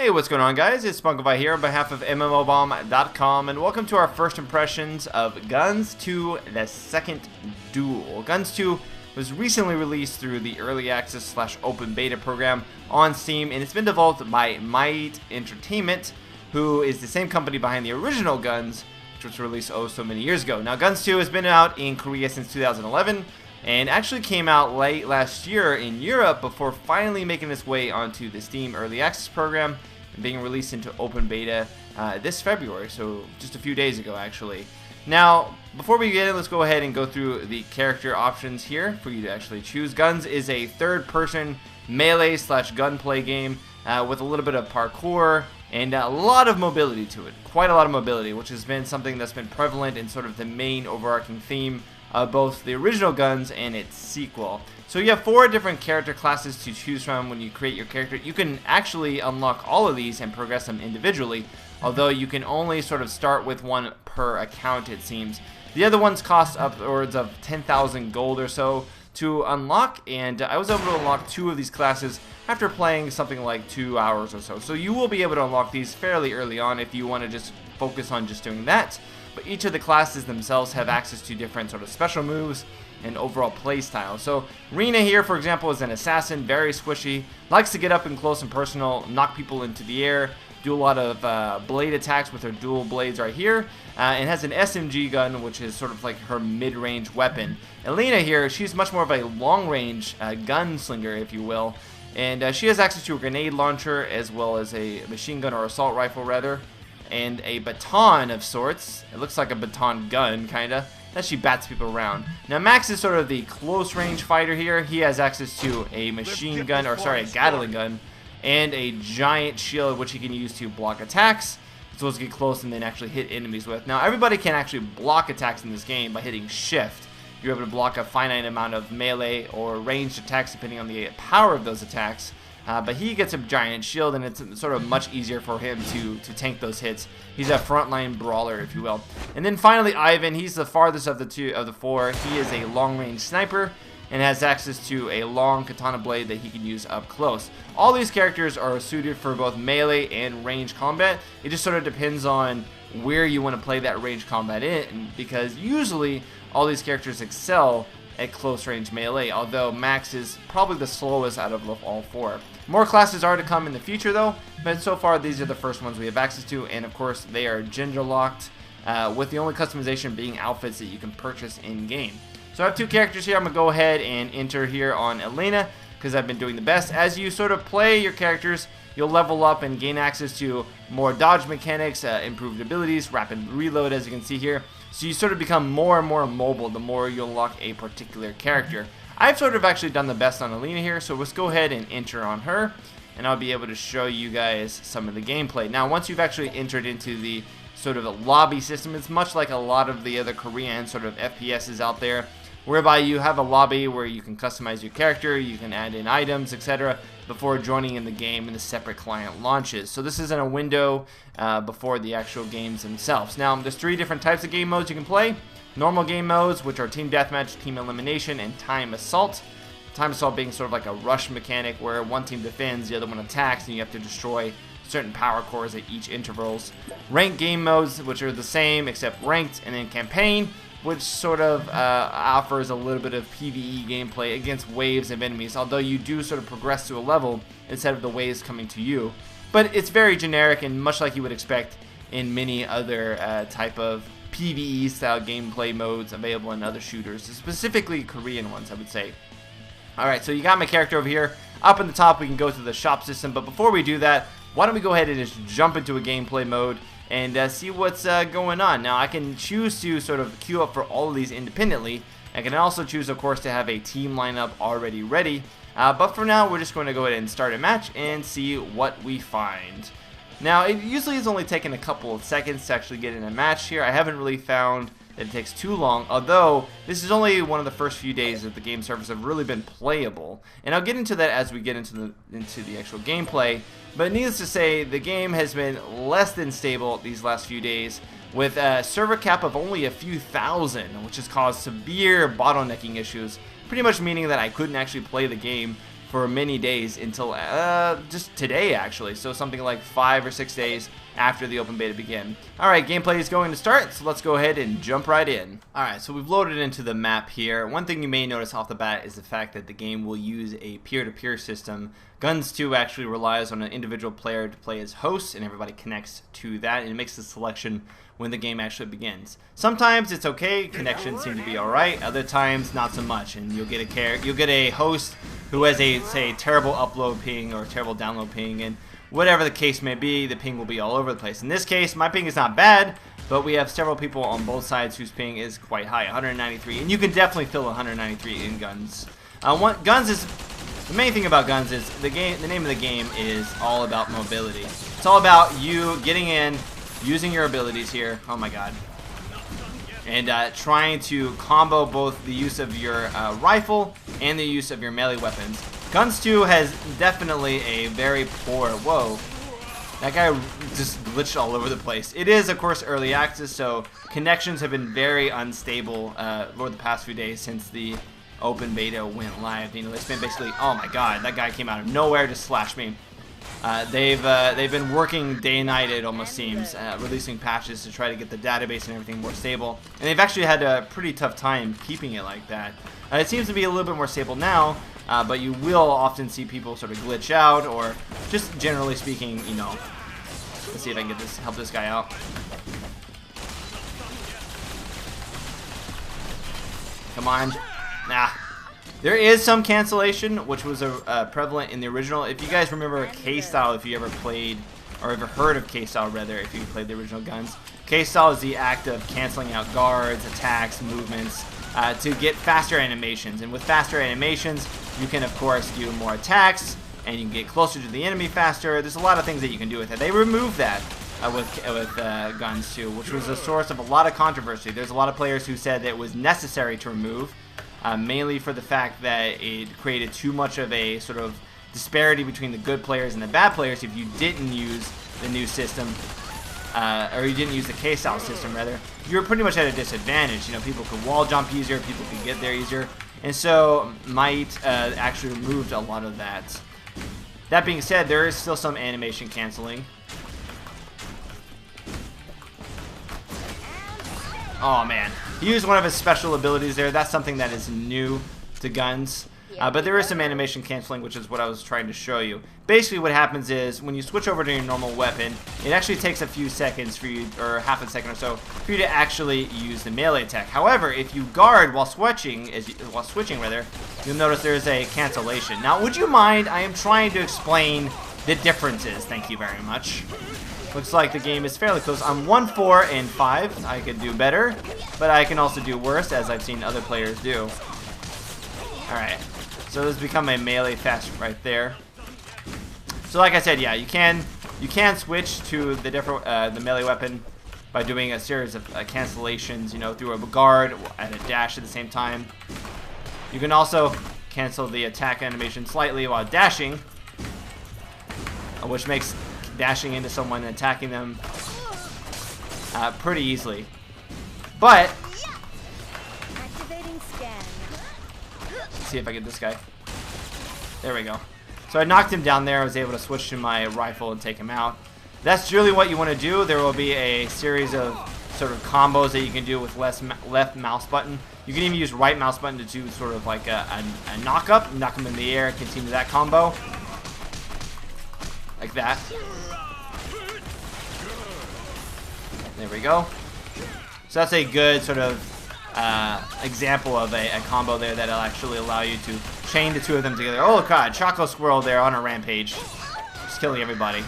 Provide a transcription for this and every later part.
Hey, what's going on, guys? It's Spunkify here on behalf of MMOBomb.com, and welcome to our first impressions of GunZ 2, the second duel. GunZ 2 was recently released through the Early Access / Open Beta program on Steam, and it's been developed by Might Entertainment, who is the same company behind the original GunZ, which was released so many years ago. Now, GunZ 2 has been out in Korea since 2011, and actually came out late last year in Europe before finally making its way onto the Steam Early Access program and being released into open beta this February, so just a few days ago actually. Now, before we get in, let's go ahead and go through the character options here for you to actually choose. GunZ is a third-person melee / gunplay game with a little bit of parkour and a lot of mobility to it. Quite a lot of mobility, which has been something that's been prevalent in sort of the main overarching theme of both the original GunZ and its sequel. So you have 4 different character classes to choose from when you create your character. You can actually unlock all of these and progress them individually, although you can only sort of start with one per account, it seems. The other ones cost upwards of 10,000 gold or so to unlock, and I was able to unlock 2 of these classes after playing something like 2 hours or so. So you will be able to unlock these fairly early on if you want to just focus on just doing that. But each of the classes themselves have access to different sort of special moves and overall play style. So Rena here, for example, is an assassin, very squishy, likes to get up and close and personal, knock people into the air, do a lot of blade attacks with her dual blades right here, and has an SMG gun, which is sort of like her mid-range weapon. Elena here, she's much more of a long-range gunslinger, if you will, and she has access to a grenade launcher as well as a machine gun, or assault rifle rather, and a baton of sorts. It looks like a baton gun, kinda, that she bats people around. Now Max is sort of the close range fighter here. He has access to a machine gun, or sorry, a Gatling gun, and a giant shield which he can use to block attacks, as well as get close and then actually hit enemies with. Now everybody can actually block attacks in this game by hitting shift. You're able to block a finite amount of melee or ranged attacks depending on the power of those attacks. But he gets a giant shield, and it's sort of much easier for him to tank those hits. He's a frontline brawler, if you will. And then finally, Ivan. He's the farthest of the 4. He is a long-range sniper and has access to a long katana blade that he can use up close. All these characters are suited for both melee and range combat. It just sort of depends on where you want to play that range combat in, because usually all these characters excel at close range melee, although Max is probably the slowest out of all 4. More classes are to come in the future though, but so far these are the first ones we have access to, and of course they are gender locked, with the only customization being outfits that you can purchase in game. So I have 2 characters here. I'm going to go ahead and enter here on Elena, because I've been doing the best. As you sort of play your characters, you'll level up and gain access to more dodge mechanics, improved abilities, rapid reload, as you can see here. So you sort of become more and more mobile the more you unlock a particular character. I've sort of actually done the best on Elena here, so let's go ahead and enter on her, and I'll be able to show you guys some of the gameplay. Now, once you've actually entered into the sort of a lobby system, it's much like a lot of the other Korean sort of FPSs out there, whereby you have a lobby where you can customize your character, you can add in items, etc., before joining in the game and the separate client launches. So this is in a window before the actual games themselves. Now, there's 3 different types of game modes you can play. Normal game modes, which are Team Deathmatch, Team Elimination, and Time Assault. Time Assault being sort of like a rush mechanic where one team defends, the other one attacks, and you have to destroy certain power cores at each intervals. Ranked game modes, which are the same except ranked, and then Campaign, which sort of offers a little bit of PvE gameplay against waves of enemies, although you do sort of progress to a level instead of the waves coming to you. But it's very generic and much like you would expect in many other type of PvE style gameplay modes available in other shooters, specifically Korean ones, I would say. Alright, so you got my character over here. Up in the top we can go to the shop system, but before we do that, why don't we go ahead and just jump into a gameplay mode and see what's going on. Now I can choose to sort of queue up for all of these independently. I can also choose, of course, to have a team lineup already ready, but for now we're just going to go ahead and start a match and see what we find. Now, it usually is only taking a couple of seconds to actually get in a match here. I haven't really found that it takes too long, although this is only one of the first few days that the game servers have really been playable. And I'll get into that as we get into the actual gameplay. But needless to say, the game has been less than stable these last few days, with a server cap of only a few thousand, which has caused severe bottlenecking issues, pretty much meaning that I couldn't actually play the game for many days until just today, actually. So something like 5 or 6 days after the open beta began. Alright, gameplay is going to start, so let's go ahead and jump right in. Alright, so we've loaded into the map here. One thing you may notice off the bat is the fact that the game will use a peer-to-peer system. GunZ 2 actually relies on an individual player to play as host, and everybody connects to that, and it makes the selection when the game actually begins. Sometimes it's okay, connections seem to be alright, other times not so much, and you'll get a host who has a, say, terrible upload ping or terrible download ping, and whatever the case may be, the ping will be all over the place. In this case, my ping is not bad, but we have several people on both sides whose ping is quite high, 193, and you can definitely fill 193 in GunZ. GunZ is the main thing about GunZ is the name of the game is all about mobility. It's all about you getting in, using your abilities here. Oh my god. And trying to combo both the use of your rifle and the use of your melee weapons. GunZ 2 has definitely a very poor... Whoa. That guy just glitched all over the place. It is, of course, early access, so connections have been very unstable over the past few days since the open beta went live. You know, it's been basically... Oh my god, that guy came out of nowhere to slash me. They've been working day and night, it almost seems, releasing patches to try to get the database and everything more stable. And they've actually had a pretty tough time keeping it like that. It seems to be a little bit more stable now, but you will often see people sort of glitch out, or just generally speaking, you know. Let's see if I can help this guy out. Come on. Nah. There is some cancellation, which was prevalent in the original. If you guys remember K-Style, if you ever played, or ever heard of K-Style rather, if you played the original GunZ. K-Style is the act of canceling out guards, attacks, movements, to get faster animations. And with faster animations, you can of course do more attacks, and you can get closer to the enemy faster. There's a lot of things that you can do with it. They removed that with GunZ 2, which was a source of a lot of controversy. There's a lot of players who said that it was necessary to remove. Mainly for the fact that it created too much of a sort of disparity between the good players and the bad players if you didn't use the new system, or you didn't use the K-Style system rather. You were pretty much at a disadvantage. You know, people could wall jump easier, people could get there easier, and so Might actually removed a lot of that. That being said, there is still some animation canceling. Oh man, he used one of his special abilities there. That's something that is new to GunZ. But there is some animation canceling, which is what I was trying to show you. Basically what happens is, when you switch over to your normal weapon, it actually takes a few seconds for you, or half a second or so, for you to actually use the melee attack. However, if you guard while switching, you'll notice there is a cancellation. Now, would you mind? I am trying to explain the differences. Thank you very much. Looks like the game is fairly close. I'm 1-4 and 5. I could do better, but I can also do worse, as I've seen other players do. Alright, so this has become a melee fest right there. So like I said, yeah, you can switch to the different the melee weapon by doing a series of cancellations, you know, through a guard and a dash at the same time. You can also cancel the attack animation slightly while dashing, which makes dashing into someone and attacking them pretty easily. But let's see if I get this guy. There we go. So I knocked him down there. I was able to switch to my rifle and take him out. That's really what you want to do. There will be a series of sort of combos that you can do with left mouse button. You can even use right mouse button to do sort of like a knock up, knock him in the air, continue that combo. Like that. There we go. So that's a good sort of example of a combo there that'll actually allow you to chain the two of them together. Oh god, Choco Squirrel there on a rampage. Just killing everybody.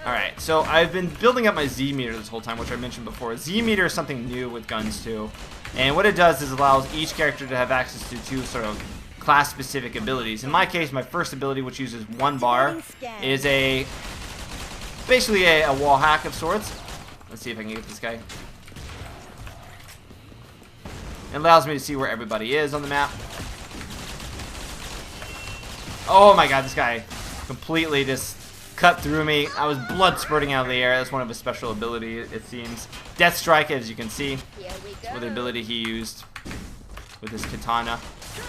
Alright, so I've been building up my Z meter this whole time, which I mentioned before. Z meter is something new with GunZ 2. And what it does is allows each character to have access to two sort of class-specific abilities. In my case, my first ability, which uses 1 bar, is basically a wall hack of sorts. Let's see if I can get this guy. It allows me to see where everybody is on the map. Oh my god, this guy completely just cut through me. I was blood spurting out of the air. That's one of his special abilities, it seems. Death Strike, as you can see, with the ability he used with his katana.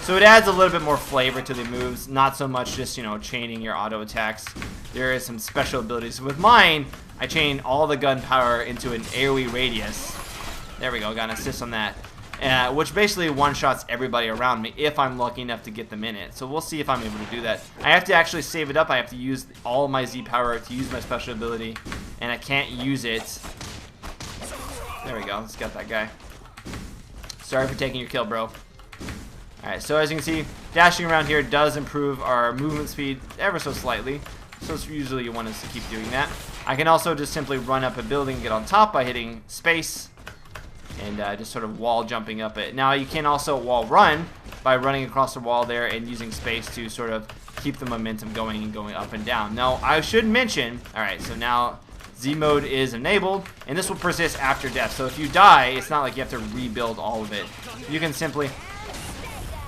So it adds a little bit more flavor to the moves, not so much just, you know, chaining your auto attacks. There is some special abilities. With mine, I chain all the gun power into an AoE radius. There we go, got an assist on that. Which basically one-shots everybody around me if I'm lucky enough to get them in it. So we'll see if I'm able to do that. I have to actually save it up. I have to use all my Z power to use my special ability, and I can't use it. There we go, let's get that guy. Sorry for taking your kill, bro. Alright, so as you can see, dashing around here does improve our movement speed ever so slightly. So it's usually you want us to keep doing that. I can also just simply run up a building and get on top by hitting space. And just sort of wall jumping up it. Now you can also wall run by running across the wall there and using space to sort of keep the momentum going and going up and down. Now I should mention, alright, so now Z mode is enabled, and this will persist after death. So if you die, it's not like you have to rebuild all of it. You can simply,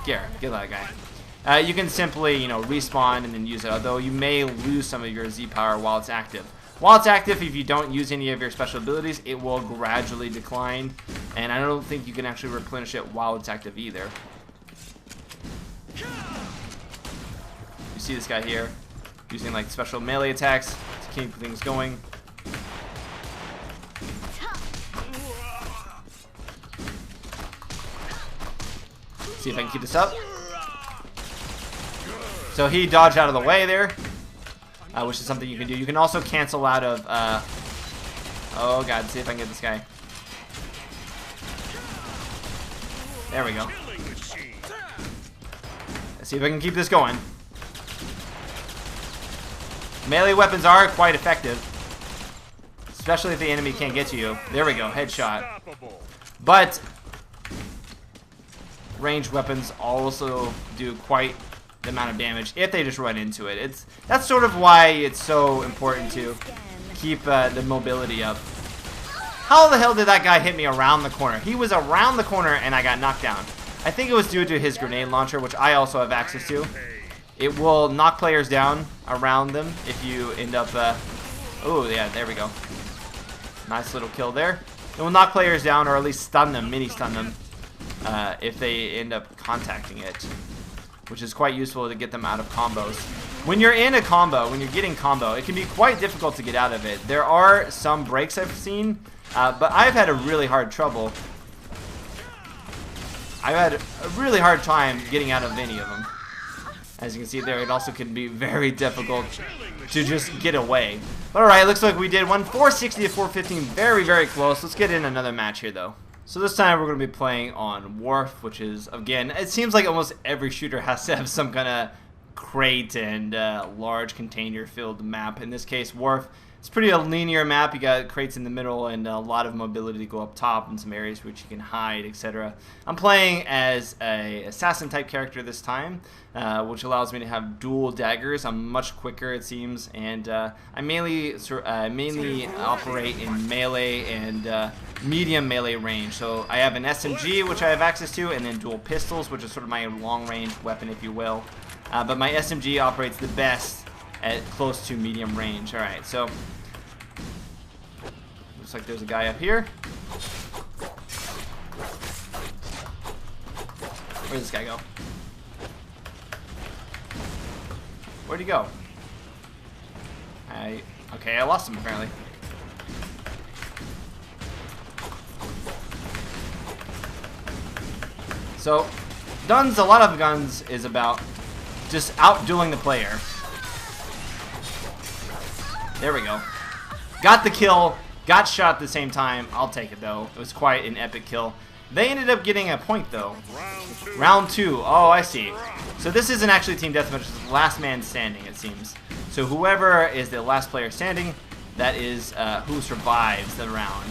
get that guy. You can simply, you know, respawn and then use it, although you may lose some of your Z power while it's active. While it's active, if you don't use any of your special abilities, it will gradually decline, and I don't think you can actually replenish it while it's active either. You see this guy here, using like special melee attacks to keep things going. See if I can keep this up. So he dodged out of the way there. Which is something you can do. You can also cancel out of, oh god, see if I can get this guy. There we go. Let's see if I can keep this going. Melee weapons are quite effective, especially if the enemy can't get to you. There we go, headshot. But ranged weapons also do quite the amount of damage if they just run into it. That's sort of why it's so important to keep the mobility up. How the hell did that guy hit me around the corner? He was around the corner and I got knocked down. I think it was due to his grenade launcher, which I also have access to. It will knock players down around them if you end up oh yeah, there we go. Nice little kill there. It will knock players down, or at least stun them, mini stun them, if they end up contacting it, which is quite useful to get them out of combos. When you're in a combo, when you're getting combo, it can be quite difficult to get out of it. There are some breaks I've seen, but I've had a really hard trouble. I've had a really hard time getting out of any of them. As you can see there, it also can be very difficult to just get away. But alright, looks like we did one. 460 to 415, very, very close. Let's get in another match here, though. So this time we're going to be playing on Wharf, which is, again, it seems like almost every shooter has to have some kind of crate and large container-filled map. In this case, Wharf, it's pretty a linear map. You got crates in the middle and a lot of mobility to go up top and some areas which you can hide, etc. I'm playing as a assassin-type character this time, which allows me to have dual daggers. I'm much quicker, it seems, and I mainly operate in melee and medium melee range. So I have an SMG, which I have access to, and then dual pistols, which is sort of my long-range weapon, if you will. But my SMG operates the best at close to medium range. Alright, so looks like there's a guy up here. Where'd this guy go? Where'd he go? Okay, I lost him apparently. So, guns, a lot of guns is about just outdueling the player. There we go. Got the kill, got shot at the same time. I'll take it though. It was quite an epic kill. They ended up getting a point though. Round 2. Oh, I see. So this isn't actually team deathmatch, it's last man standing, it seems. So whoever is the last player standing, that is who survives the round.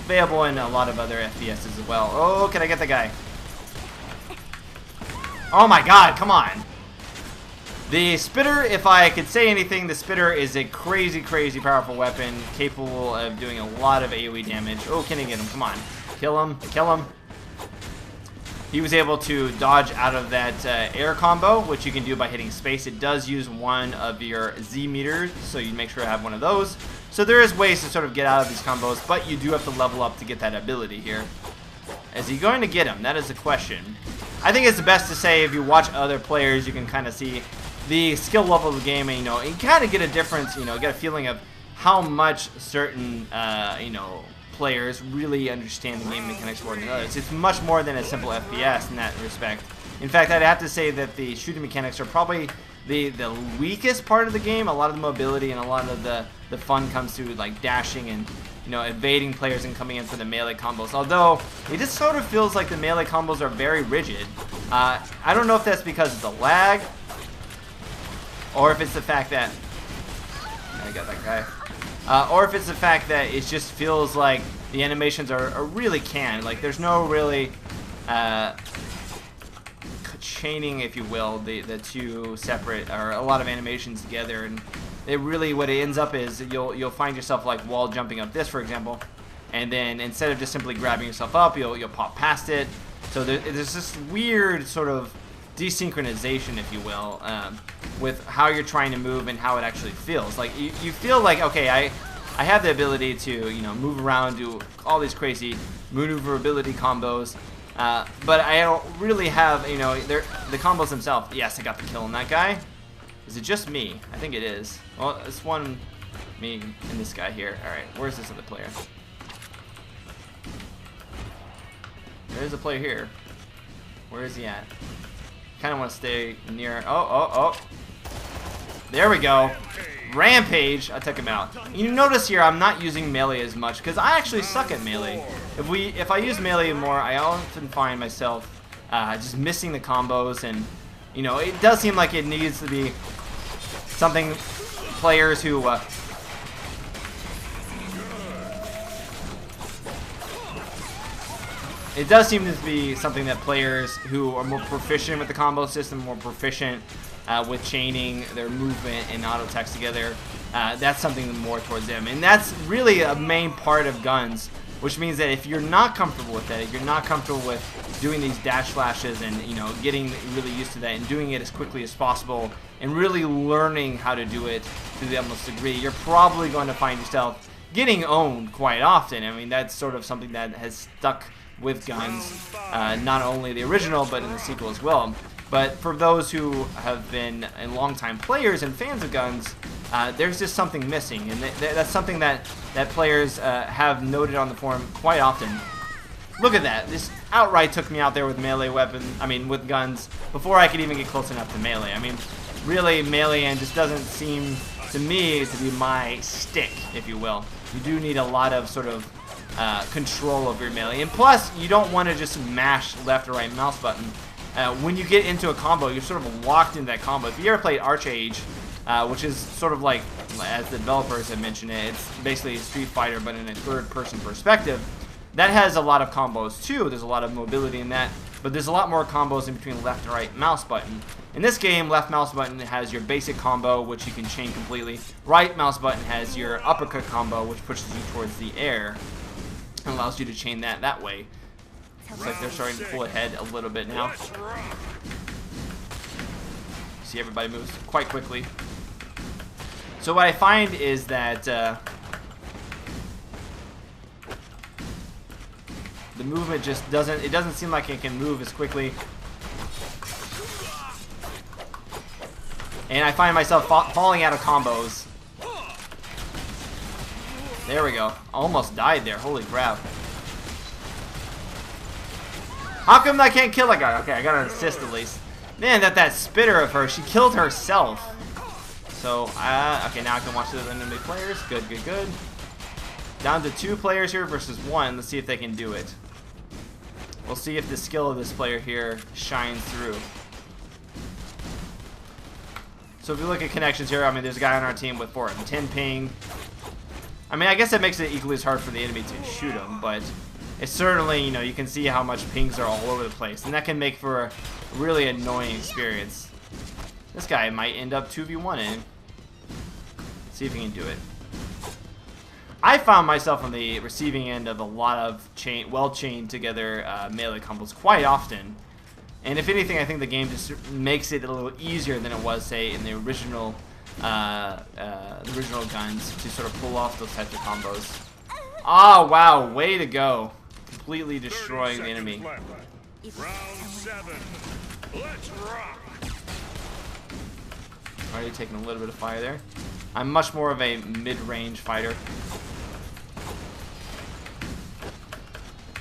Available in a lot of other FPSs as well. Oh, can I get the guy? Oh my god, come on. The Spitter, if I could say anything, the Spitter is a crazy, crazy powerful weapon, capable of doing a lot of AoE damage. Oh, can I get him? Come on. Kill him. Kill him. He was able to dodge out of that air combo, which you can do by hitting space. It does use one of your Z meters, so you make sure to have one of those. So there is ways to sort of get out of these combos, but you do have to level up to get that ability here. Is he going to get him? That is the question. I think it's best to say if you watch other players, you can kind of see the skill level of the game, and you know, you kind of get a difference, you know, get a feeling of how much certain, you know, players really understand the game mechanics more than others. It's much more than a simple FPS in that respect. In fact, I'd have to say that the shooting mechanics are probably the weakest part of the game. A lot of the mobility and a lot of the fun comes through like dashing and, you know, evading players and coming in for the melee combos. Although it just sort of feels like the melee combos are very rigid. I don't know if that's because of the lag, or if it's the fact that I got that guy, or if it's the fact that it just feels like the animations are really canned. Like there's no really chaining, if you will, the two separate, or a lot of animations together, and it really, what it ends up is you'll find yourself like wall jumping up this, for example, and then instead of just simply grabbing yourself up, you'll pop past it. So there's this weird sort of desynchronization, if you will, with how you're trying to move and how it actually feels. Like you feel like, okay, I have the ability to, you know, move around, do all these crazy maneuverability combos, but I don't really have, you know, the combos themselves. Yes, I got the kill on that guy. Is it just me? I think it is. Well, it's one me and this guy here. All right, where's this other player? There's a player here. Where is he at? Kind of want to stay near. Oh. There we go. Rampage. I took him out. You notice here I'm not using melee as much because I actually suck at melee. If I use melee more, I often find myself just missing the combos, and you know, it does seem like it needs to be something players who it does seem to be something that players who are more proficient with the combo system, more proficient with chaining their movement and auto attacks together, that's something more towards them. And that's really a main part of GunZ, which means that if you're not comfortable with that, if you're not comfortable with doing these dash flashes and, you know, getting really used to that and doing it as quickly as possible and really learning how to do it to the utmost degree, you're probably going to find yourself getting owned quite often. I mean, that's sort of something that has stuck with GunZ, not only the original but in the sequel as well. But for those who have been long-time players and fans of GunZ, there's just something missing, and that's something that players have noted on the forum quite often. Look at that! This outright took me out there with melee weapon. I mean, with guns before I could even get close enough to melee. I mean, really, melee and just doesn't seem to me to be my stick, if you will. You do need a lot of sort of control over your melee, and plus, you don't want to just mash left or right mouse button. When you get into a combo, you're sort of locked into that combo. If you ever played Archage, which is sort of like, as the developers have mentioned it, it's basically Street Fighter but in a third-person perspective. That has a lot of combos too. There's a lot of mobility in that, but there's a lot more combos in between left and right mouse button. In this game, left mouse button has your basic combo, which you can chain completely. Right mouse button has your uppercut combo, which pushes you towards the air and allows you to chain that way. Looks like they're starting to pull ahead a little bit now. See, everybody moves quite quickly. So what I find is that the movement just doesn't seem like it can move as quickly. And I find myself falling out of combos. There we go. Almost died there. Holy crap. How come I can't kill that guy? Okay, I got an assist at least. Man, that spitter of her, she killed herself. So, okay, now I can watch the enemy players. Good. Down to 2 players here versus 1. Let's see if they can do it. We'll see if the skill of this player here shines through. So if you look at connections here, I mean, there's a guy on our team with 410 ping. I mean, I guess that makes it equally as hard for the enemy to shoot him, but it's certainly, you know, you can see how much pings are all over the place, and that can make for a really annoying experience. This guy might end up 2v1ing. See if he can do it. I found myself on the receiving end of a lot of well-chained together melee combos quite often. And if anything, I think the game just makes it a little easier than it was, say, in the original GunZ to sort of pull off those types of combos. Oh, wow, way to go. completely destroying the enemy. Round 7. Let's rock. Already taking a little bit of fire there. I'm much more of a mid-range fighter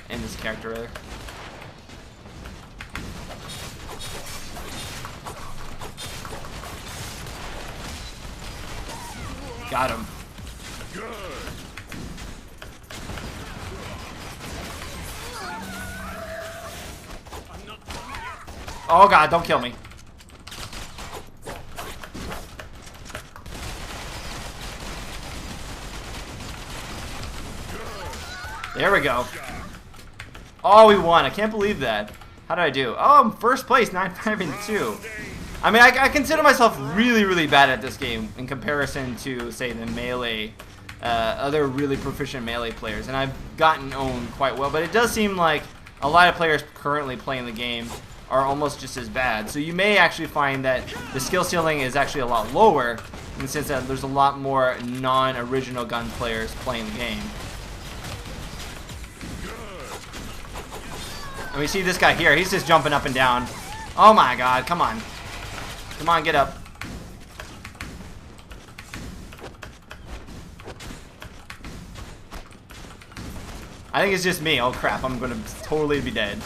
in this character rather. Got him. Good. Oh god, don't kill me. There we go. Oh, we won. I can't believe that. How did I do? Oh, I'm first place, 9-5-2. I mean, I consider myself really, really bad at this game in comparison to, say, the melee, other really proficient melee players. And I've gotten owned quite well, but it does seem like a lot of players currently playing the game are almost just as bad. So you may actually find that the skill ceiling is actually a lot lower in the sense that there's a lot more non-original gun players playing the game. And we see this guy here, he's just jumping up and down. Oh my god, come on. Come on, get up. I think it's just me. Oh crap, I'm gonna totally be dead.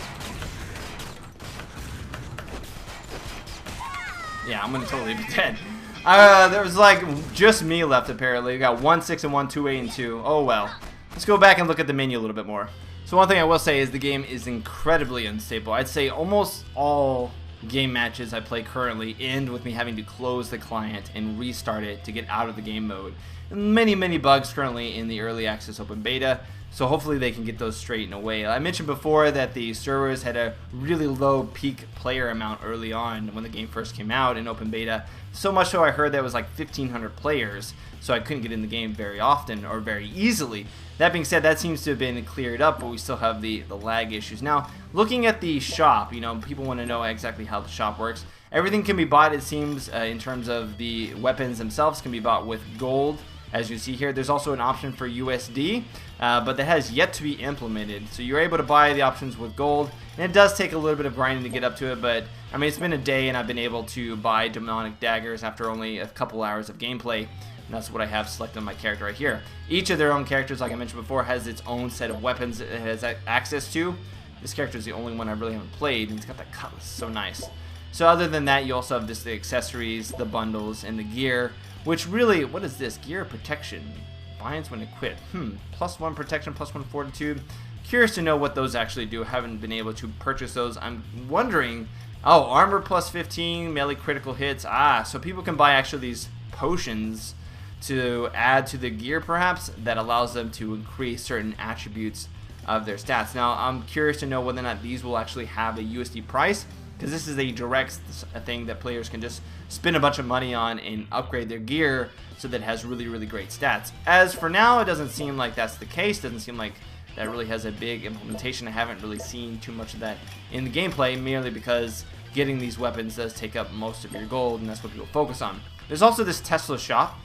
Yeah, I'm gonna totally be dead. There was like just me left apparently. We got 1, 6, and 1, 2, 8, and 2. Oh well. Let's go back and look at the menu a little bit more. So one thing I will say is the game is incredibly unstable. I'd say almost all game matches I play currently end with me having to close the client and restart it to get out of the game mode. Many bugs currently in the early access open beta, so hopefully they can get those straightened away. I mentioned before that the servers had a really low peak player amount early on when the game first came out in open beta, so much so I heard that it was like 1,500 players, so I couldn't get in the game very often or very easily. That being said, that seems to have been cleared up, but we still have the lag issues. Now, looking at the shop, you know, people want to know exactly how the shop works. Everything can be bought, it seems, in terms of the weapons themselves, can be bought with gold. As you see here, there's also an option for USD, but that has yet to be implemented. So you're able to buy the options with gold, and it does take a little bit of grinding to get up to it, but I mean, it's been a day and I've been able to buy demonic daggers after only a couple hours of gameplay. And that's what I have selected on my character right here. Each of their own characters, like I mentioned before, has its own set of weapons it has access to. This character is the only one I really haven't played, and it's got that cutlass, so nice. So other than that, you also have just the accessories, the bundles, and the gear, which really, what is this? Gear protection. Binds when equipped. +1 protection, +1 fortitude. Curious to know what those actually do. Haven't been able to purchase those. I'm wondering, oh, armor +15, melee critical hits. Ah, so people can buy actually these potions to add to the gear perhaps that allows them to increase certain attributes of their stats. Now I'm curious to know whether or not these will actually have a USD price, because this is a direct thing that players can just spend a bunch of money on and upgrade their gear so that it has really great stats. As for now, it doesn't seem like that's the case. Doesn't seem like that really has a big implementation. I haven't really seen too much of that in the gameplay, merely because getting these weapons does take up most of your gold, and that's what people focus on. There's also this Tesla shop,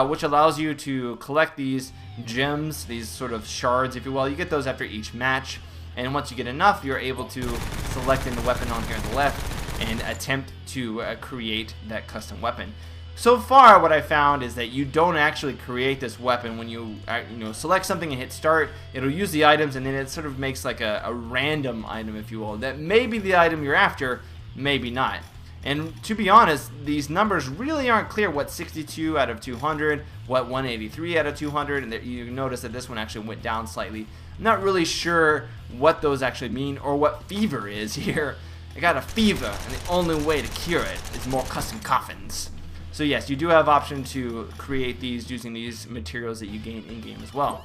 which allows you to collect these gems, these sort of shards, if you will. You get those after each match, and once you get enough, you're able to select in the weapon on here on the left and attempt to create that custom weapon. So far, what I found is that you don't actually create this weapon. When you select something and hit start, it'll use the items, and then it sort of makes like a random item, if you will, that may be the item you're after, maybe not. And to be honest, these numbers really aren't clear. What 62 out of 200, what 183 out of 200, and you notice that this one actually went down slightly. I'm not really sure what those actually mean or what fever is here. I got a fever, and the only way to cure it is more custom coffins. So yes, you do have option to create these using these materials that you gain in-game as well.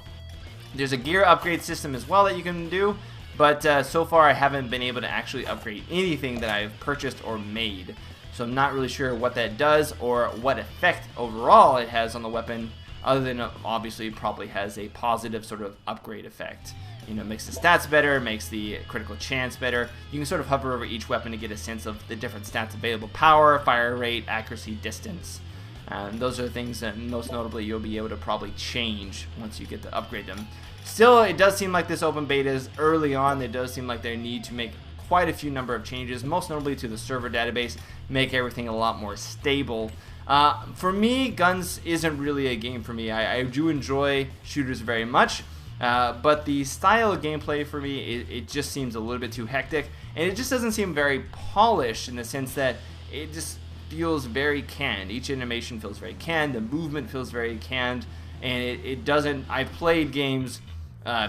There's a gear upgrade system as well that you can do, but so far I haven't been able to actually upgrade anything that I've purchased or made. So I'm not really sure what that does or what effect overall it has on the weapon, other than obviously it probably has a positive sort of upgrade effect. You know, it makes the stats better, makes the critical chance better. You can sort of hover over each weapon to get a sense of the different stats available. Power, fire rate, accuracy, distance. Those are the things that most notably you'll be able to probably change once you get to upgrade them. Still, it does seem like this open beta is early on. It does seem like they need to make quite a few number of changes, most notably to the server database, make everything a lot more stable. For me, Guns isn't really a game for me. I do enjoy shooters very much, but the style of gameplay for me, it just seems a little bit too hectic, and it just doesn't seem very polished in the sense that it just feels very canned. Each animation feels very canned, the movement feels very canned, and it doesn't. I've played games,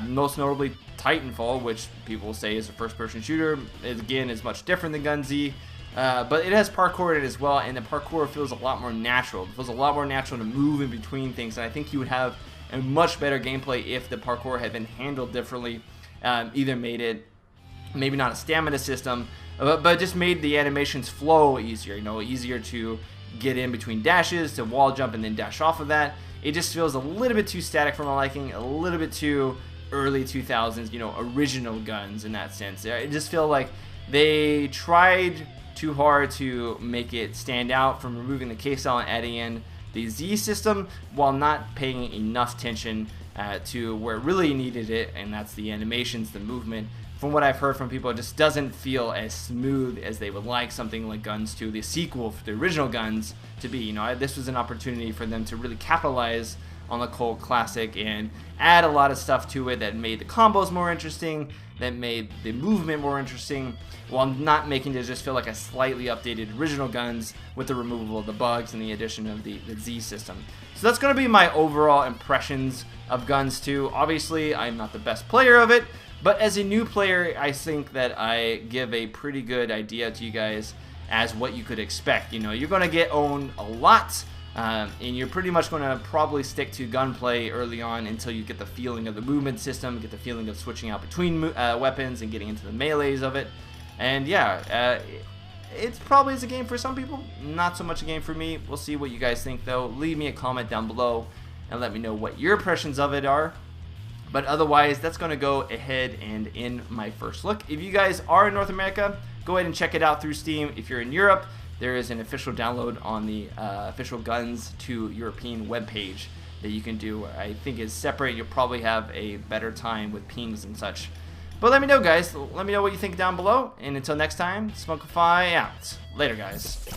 most notably Titanfall, which people say is a first-person shooter. It, again, is much different than GunZ. But it has parkour in it as well, and the parkour feels a lot more natural. It feels a lot more natural to move in between things, and I think you would have a much better gameplay if the parkour had been handled differently. Either made it, maybe not a stamina system, but just made the animations flow easier. You know, easier to get in between dashes, to wall jump and then dash off of that. It just feels a little bit too static for my liking, a little bit too early 2000s, you know, original Guns in that sense. I just feel like they tried too hard to make it stand out from removing the K-style and adding in the Z system while not paying enough attention to where it really needed it, and that's the animations, the movement. From what I've heard from people, it just doesn't feel as smooth as they would like something like Guns 2, the sequel for the original Guns, to be. You know, this was an opportunity for them to really capitalize on the cult classic and add a lot of stuff to it that made the combos more interesting, that made the movement more interesting, while not making it just feel like a slightly updated original Guns with the removal of the bugs and the addition of the Z system. So that's going to be my overall impressions of Guns 2. Obviously, I'm not the best player of it, but as a new player, I think that I give a pretty good idea to you guys as what you could expect. You know, you're going to get owned a lot, and you're pretty much going to probably stick to gunplay early on until you get the feeling of the movement system, get the feeling of switching out between weapons and getting into the melees of it. And yeah, it probably is a game for some people, not so much a game for me. We'll see what you guys think though. Leave me a comment down below and let me know what your impressions of it are. But otherwise, that's going to go ahead and end my first look. If you guys are in North America, go ahead and check it out through Steam. If you're in Europe, there is an official download on the official Guns 2 European webpage that you can do. I think is separate. You'll probably have a better time with pings and such. But let me know, guys. Let me know what you think down below. And until next time, Smokify out. Later, guys.